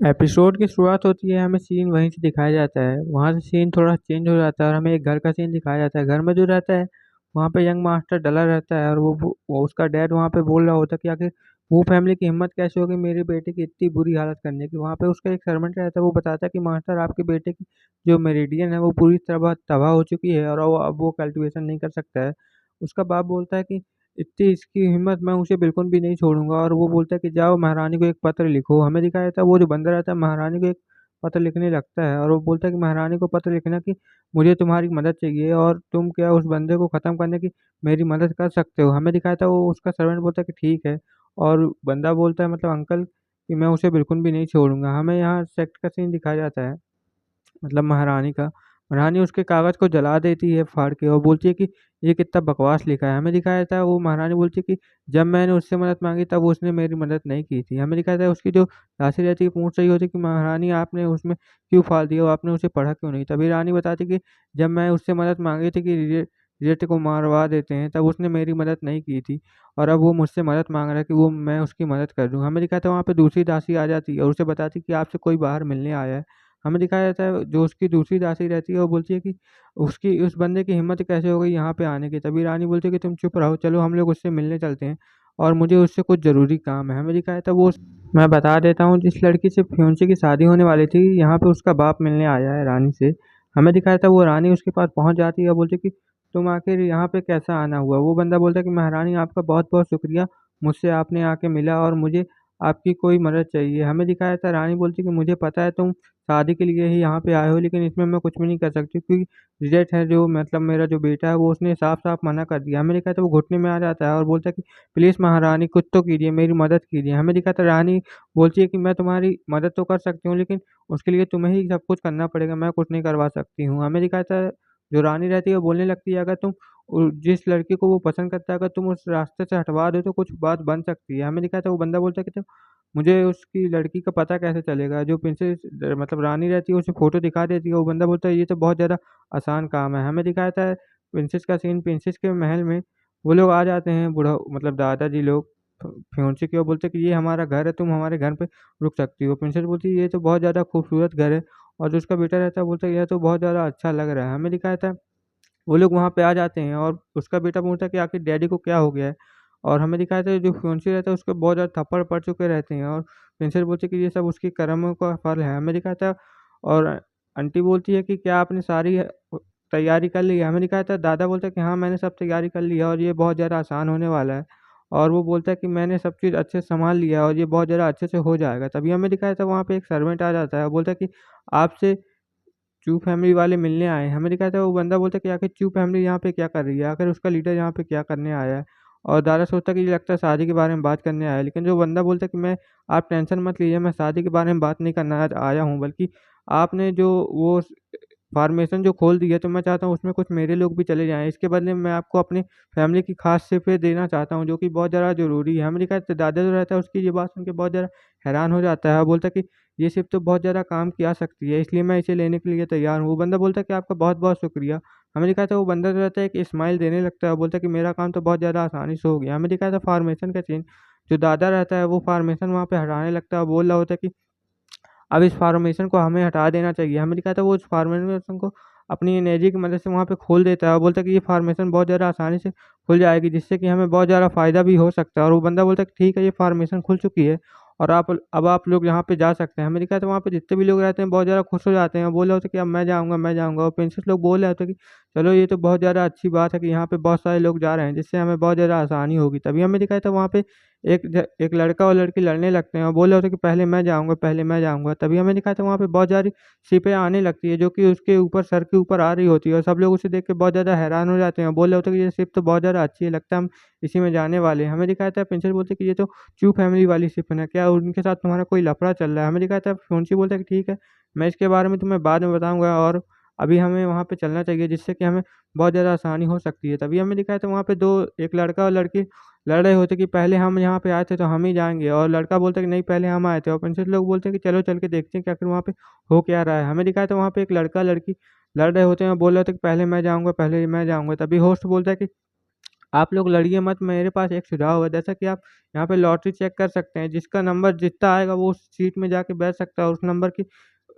Episode की शुरुआत होती है, हमें सीन वहीं से दिखाया जाता है। वहाँ से सीन थोड़ा चेंज हो जाता है और हमें एक घर का सीन दिखाया जाता है। घर में जो रहता है वहाँ पे यंग मास्टर डला रहता है और वो उसका डैड वहाँ पे बोल रहा होता है कि आखिर वो फैमिली की हिम्मत कैसे होगी मेरे बेटे की इतनी बुरी हालत करने की। वहाँ पे उसका एक सर्वेंट रहता है, वो बताता है कि मास्टर आपके बेटे की जो मेरिडियन है वो पूरी तरह तबाह हो चुकी है और अब वो कल्टिवेशन नहीं कर सकता है। उसका बाप बोलता है कि इतनी इसकी हिम्मत, मैं उसे बिल्कुल भी नहीं छोड़ूंगा। और वो बोलता है कि जाओ महारानी को एक पत्र लिखो। हमें दिखाया जाता है वो जो बंदर रहता है महारानी को एक पत्र लिखने लगता है और वो बोलता है कि महारानी को पत्र लिखना कि मुझे तुम्हारी मदद चाहिए और तुम क्या उस बंदे को ख़त्म करने की मेरी मदद कर सकते हो। हमें दिखाया था वो उसका सर्वेंट बोलता है कि ठीक है। और बंदा बोलता है मतलब अंकल कि मैं उसे बिल्कुल भी नहीं छोड़ूंगा। हमें यहाँ सेक्ट का सीन दिखाया जाता है, मतलब महारानी का। महारानी उसके कागज को जला देती है फाड़ के और बोलती है कि ये कितना बकवास लिखा है। हमें दिखाया था वो महारानी बोलती है कि जब मैंने उससे मदद मांगी तब उसने मेरी मदद नहीं की थी। हमें दिखाया था उसकी जो दासी रहती है पूछ रही होती है कि महारानी आपने उसमें क्यों फाड़ दिया, आपने उसे पढ़ा क्यों नहीं। तभी रानी बताती कि जब मैं उससे मदद मांगी थी कि रिजेट को मारवा देते हैं तब उसने मेरी मदद नहीं की थी और अब वो मुझसे मदद मांग रहा है कि वो मैं उसकी मदद कर दूं। हमें दिखाया था वहाँ पे दूसरी दासी आ जाती है और उसे बताती कि आपसे कोई बाहर मिलने आया है। हमें दिखाया जाता है जो उसकी दूसरी दासी रहती है वो बोलती है कि उसकी उस बंदे की हिम्मत कैसे हो गई यहाँ पे आने की। तभी रानी बोलती है कि तुम चुप रहो, चलो हम लोग उससे मिलने चलते हैं और मुझे उससे कुछ ज़रूरी काम है। हमें दिखाया था वो मैं बता देता हूँ, जिस लड़की से फ्योंसी की शादी होने वाली थी यहाँ पे उसका बाप मिलने आया है रानी से। हमें दिखाया था वो रानी उसके पास पहुँच जाती है और बोलती है कि तुम आखिर यहाँ पे कैसा आना हुआ। वो बंदा बोलता है कि महारानी आपका बहुत बहुत शुक्रिया, मुझसे आपने आके मिला और मुझे आपकी कोई मदद चाहिए। हमें दिखाया था रानी बोलती है कि मुझे पता है तुम शादी के लिए ही यहाँ पे आए हो, लेकिन इसमें मैं कुछ भी नहीं कर सकती क्योंकि रिजेक्ट है जो मतलब मेरा जो बेटा है वो उसने साफ साफ मना कर दिया। हमें दिखा था वो घुटने में आ जाता है और बोलता है कि प्लीज़ महारानी कुछ तो कीजिए, मेरी मदद कीजिए। हमें दिखा था रानी बोलती है कि मैं तुम्हारी मदद तो कर सकती हूँ लेकिन उसके लिए तुम्हें ही सब कुछ करना पड़ेगा, मैं कुछ नहीं करवा सकती हूँ। हमें दिखा था जो रानी रहती है वो बोलने लगती है अगर तुम जिस लड़की को वो पसंद करता है अगर तुम उस रास्ते से हटवा दो तो कुछ बात बन सकती है। हमें दिखा था वो बंदा बोलता है कि मुझे उसकी लड़की का पता कैसे चलेगा। जो प्रिंसेस मतलब रानी रहती है उसे फोटो दिखा देती है। वो बंदा बोलता है ये तो बहुत ज़्यादा आसान काम है। हमें दिखाया था प्रिंसेस का सीन, प्रिंसेस के महल में वो लोग आ जाते हैं, बूढ़ा मतलब दादाजी लोग फियोंसे की, और बोलते हैं कि ये हमारा घर है, तुम हमारे घर पे रुक सकती हो। प्रिंसेस बोलती है ये तो बहुत ज़्यादा खूबसूरत घर है। और जो उसका बेटा रहता है बोलता है यह तो बहुत ज़्यादा अच्छा लग रहा है। हमें दिखाया था वो लोग वहाँ पे आ जाते हैं और उसका बेटा पूछता है कि आखिर डैडी को क्या हो गया है। और हमें दिखाया था जो फियोंसी रहता है उसको बहुत ज़्यादा थप्पड़ पड़ चुके रहते हैं और प्रिंसेस बोलती है कि ये सब उसकी कर्मों का फल है। हमें दिखाया था और आंटी बोलती है कि क्या आपने सारी तैयारी कर ली है। हमें दिखाया था दादा बोलता है कि हाँ मैंने सब तैयारी कर ली है और ये बहुत ज़्यादा आसान होने वाला है। और वो बोलता है कि मैंने सब चीज़ अच्छे से संभाल लिया है और ये बहुत ज़्यादा अच्छे से हो जाएगा। तभी हमें दिखाया था वहाँ पे एक सर्वेंट आ जाता है और बोलता है कि आपसे चू फैमिली वाले मिलने आए हैं। हमें दिखाया था वो बंदा बोलता है कि आखिर चू फैमिली यहाँ पे क्या कर रही है, आखिर उसका लीडर यहाँ पे क्या करने आया है। और दादा सोचता है कि ये लगता है शादी के बारे में बात करने आया है, लेकिन जो बंदा बोलता है कि मैं आप टेंशन मत लीजिए, मैं शादी के बारे में बात नहीं करना आया हूँ, बल्कि आपने जो वो फार्मेशन जो खोल दी है तो मैं चाहता हूँ उसमें कुछ मेरे लोग भी चले जाएँ। इसके बदले में मैं आपको अपनी फैमिली की खास सिफ़ें देना चाहता हूँ जो कि बहुत ज़्यादा ज़रूरी है। हमें दिखाया तो दादा जो रहता है उसकी ये बात सुन के बहुत ज़्यादा हैरान हो जाता है और बोलता है कि ये सिर्फ तो बहुत ज़्यादा काम की आ सकती है, इसलिए मैं इसे लेने के लिए तैयार हूँ। वो बंदा बोलता है कि आपका बहुत-बहुत शुक्रिया। हमें दिखाया था वो बंदा जो रहता है एक स्माइल देने लगता है और बोलता है कि मेरा काम तो बहुत ज़्यादा आसानी से हो गया। हमें दिखाया था फार्मेशन का सीन, जो दादा रहता है वो फार्मेशन वहाँ पे हटाने लगता है और बोल रहा होता है कि अब इस फ़ॉर्मेशन को हमें हटा देना चाहिए। हमें दिखाया था वो उस फ़ॉर्मेशन को अपनी एनर्जी की मदद से वहाँ पे खोल देता है और बोलता है कि ये फ़ॉर्मेशन बहुत ज़्यादा आसानी से खुल जाएगी जिससे कि हमें बहुत ज़्यादा फ़ायदा भी हो सकता है। और वो बंदा बोलता है कि ठीक है ये फ़ॉर्मेशन खुल चुकी है और आप लोग यहाँ पे जा सकते हैं। हमें दिखाया था वहाँ पे जितने भी लोग रहते हैं बहुत ज़्यादा खुश हो जाते हैं और बोल रहे होते हैं कि अब मैं जाऊँगा, मैं जाऊँगा। और प्रिंसेस लोग बोल रहे होते हैं कि चलो ये तो बहुत ज़्यादा अच्छी बात है कि यहाँ पे बहुत सारे लोग जा रहे हैं जिससे हमें बहुत ज़्यादा आसानी होगी। तभी हमें दिखाया था वहाँ पे एक लड़का और लड़की लड़ने लगते हैं और बोल रहे होते हैं कि पहले मैं जाऊँगा, पहले मैं जाऊँगा। तभी हमें दिखाया था वहाँ पे बहुत सारी शिपें आने लगती है जो कि उसके ऊपर सर के ऊपर आ रही होती है और सब लोग उसे देख के बहुत ज़्यादा हैरान हो जाते हैं और बोल रहे होते हैं कि ये शिप तो बहुत ज़्यादा अच्छी है, लगता है हम इसी में जाने वाले हैं। हमें दिखाया था प्रिंसेस बोलती है कि ये तो चू फैमिली वाली शिप है ना, क्या उनके साथ तुम्हारा कोई लफड़ा चल रहा है? हमें दिखाया था फ़ियोंसी बोलता है कि ठीक है, मैं इसके बारे में तुम्हें बाद में बताऊँगा और अभी हमें वहाँ पे चलना चाहिए जिससे कि हमें बहुत ज़्यादा आसानी हो सकती है। तभी हमें दिखाया था वहाँ पे 2 एक लड़का और लड़की लड़ रहे होते कि पहले हम यहाँ पे आए थे तो हम ही जाएँगे और लड़का बोलता है कि नहीं पहले हम आए थे और प्रिंसेस लोग बोलते हैं कि चलो चल के देखते हैं कि आखिर वहाँ पे हो क्या रहा है। हमें दिखाया था वहाँ पे एक लड़का-लड़की लड़ रहे होते हैं और बोल रहे होते हैं कि पहले मैं जाऊँगा, पहले मैं जाऊँगा। तभी होस्ट बोलता है कि आप लोग लड़िए मत, मेरे पास एक सुझाव है। जैसा कि आप यहाँ पे लॉटरी चेक कर सकते हैं, जिसका नंबर जितना आएगा वो उस सीट में जाके बैठ सकता है, उस नंबर की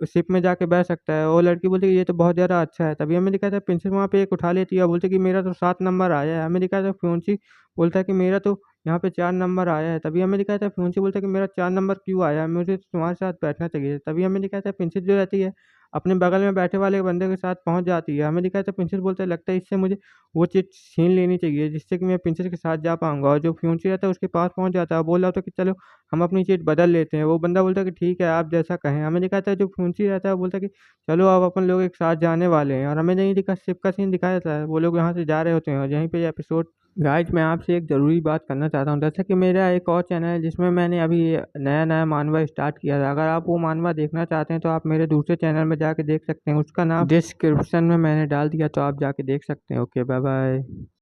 शिप में जाके बैठ सकता है। वो लड़की बोलती कि ये तो बहुत ज़्यादा अच्छा है। तभी हमें दिखा था प्रिंसेस वहाँ पे एक उठा लेती है और बोलती कि मेरा तो 7 नंबर आया है। हमें दिखा था फ्योंची बोलता है कि मेरा तो यहाँ पे 4 नंबर आया है। तभी हमें दिखाया था फ्योंची बोलता है कि मेरा 4 नंबर क्यों आया है? मुझे तो तुम्हारे साथ बैठना चाहिए। तभी हमें दिखाया था प्रिंसेस जो रहती है अपने बगल में बैठे वाले बंदे के साथ पहुँच जाती है। हमें दिखाया था प्रिंसेस बोलता है लगता है इससे मुझे वो चीज़ छीन लेनी चाहिए जिससे कि मैं प्रिंसेस के साथ जा पाऊँगा। और जो फ्योंची रहता है उसके पास पहुँच जाता है और बोल रहा होता है कि चलो हम अपनी सीट बदल लेते हैं। वो बंदा बोलता है कि ठीक है आप जैसा कहें। हमें दिखाता है जो फ्यूंसी रहता है वो बोलता है कि चलो अब अपन लोग एक साथ जाने वाले हैं। और हमें नहीं दिखा शिप का सीन दिखाया जाता है, वो लोग यहाँ से जा रहे होते हैं और यहीं पे ये एपिसोड। गाइज मैं आपसे एक ज़रूरी बात करना चाहता हूँ। जैसा कि मेरा एक और चैनल है जिसमें मैंने अभी नया नया मानवा स्टार्ट किया था। अगर आप वो मानवा देखना चाहते हैं तो आप मेरे दूसरे चैनल में जाके देख सकते हैं। उसका नाम डिस्क्रिप्शन में मैंने डाल दिया, तो आप जाके देख सकते हैं। Okay bye bye.